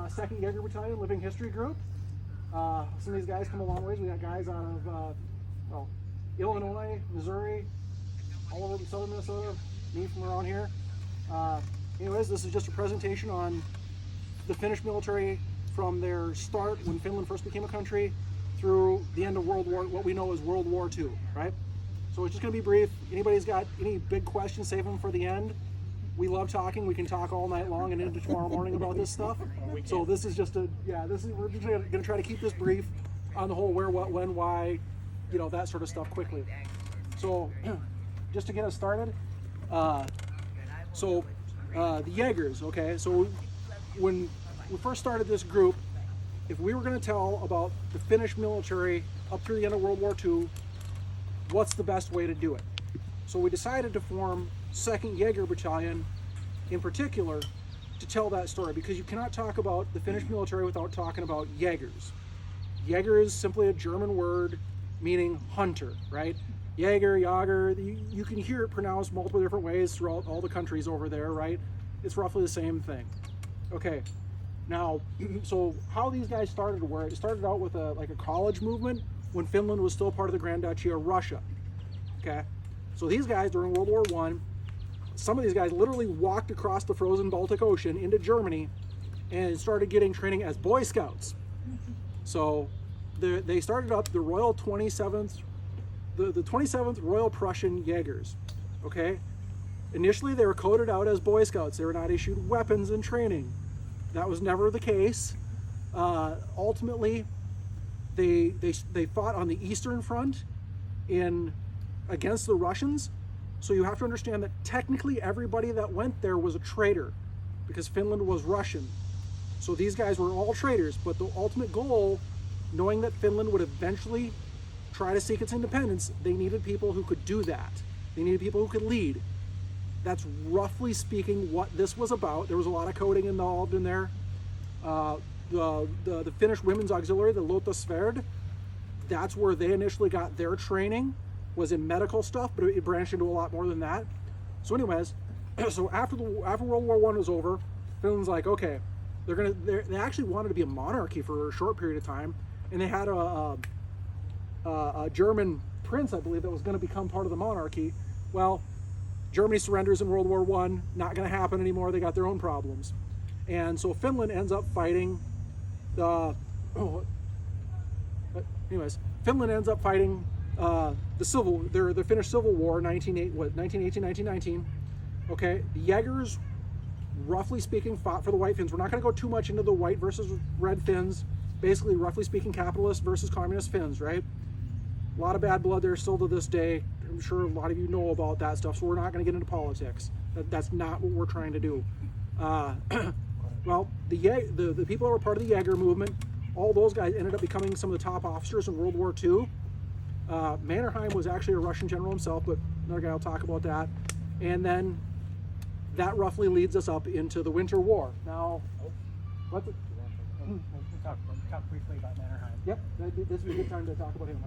2nd Jäger Battalion, Living History Group. Some of these guys come a long ways. We got guys out of well, Illinois, Missouri, all over southern Minnesota, me from around here. Anyways, this is just a presentation on the Finnish military from their start when Finland first became a country through the end of World War, what we know as World War II, right? So it's just going to be brief. Anybody's got any big questions, save them for the end. We love talking. We can talk all night long and into tomorrow morning about this stuff. So this is just we're just going to try to keep this brief on the whole where, what, when, why, that sort of stuff quickly. So just to get us started, the Jägers, okay? So when we first started this group, if we were going to tell about the Finnish military up through the end of World War II, what's the best way to do it? So we decided to form 2nd Jäger Battalion in particular to tell that story, because you cannot talk about the Finnish military without talking about Jägers. Jäger is simply a German word meaning hunter, right? Jäger, you can hear it pronounced multiple different ways throughout all the countries over there, right? It's roughly the same thing. Okay, now, so how these guys started, where it started out with a college movement when Finland was still part of the Grand Duchy of Russia, okay? So these guys during World War I, some of these guys literally walked across the frozen Baltic Ocean into Germany and started getting training as Boy Scouts. So they started up the Royal 27th, the 27th Royal Prussian Jägers, okay? Initially they were coded out as Boy Scouts. They were not issued weapons and training. That was never the case. Ultimately, they fought on the Eastern Front against the Russians. So you have to understand that technically everybody that went there was a traitor, because Finland was Russian. So these guys were all traitors, but the ultimate goal, knowing that Finland would eventually try to seek its independence, they needed people who could do that. They needed people who could lead. That's roughly speaking what this was about. There was a lot of coding involved in there. The Finnish Women's Auxiliary, the Lota Sverd, that's where they initially got their training, was in medical stuff, but it branched into a lot more than that. So anyways, so after World War I was over, Finland's like, okay, they actually wanted to be a monarchy for a short period of time, and they had a German prince, I believe, that was going to become part of the monarchy. Well, Germany surrenders in World War I, not going to happen anymore. They got their own problems. And so Finland ends up fighting Finland ends up fighting the Finnish Civil War, 1918, 1919. Okay, the Jägers, roughly speaking, fought for the White Finns. We're not going to go too much into the white versus red Finns. Basically, roughly speaking, capitalist versus communist Finns, right? A lot of bad blood there still to this day. I'm sure a lot of you know about that stuff, so we're not going to get into politics. That's not what we're trying to do. Well, the people that were part of the Jäger movement, all those guys ended up becoming some of the top officers in World War II. Mannerheim was actually a Russian general himself, but another guy will talk about that. And then that roughly leads us up into the Winter War. Now, We'll talk briefly about Mannerheim. Yep, this would be a good time to talk about him.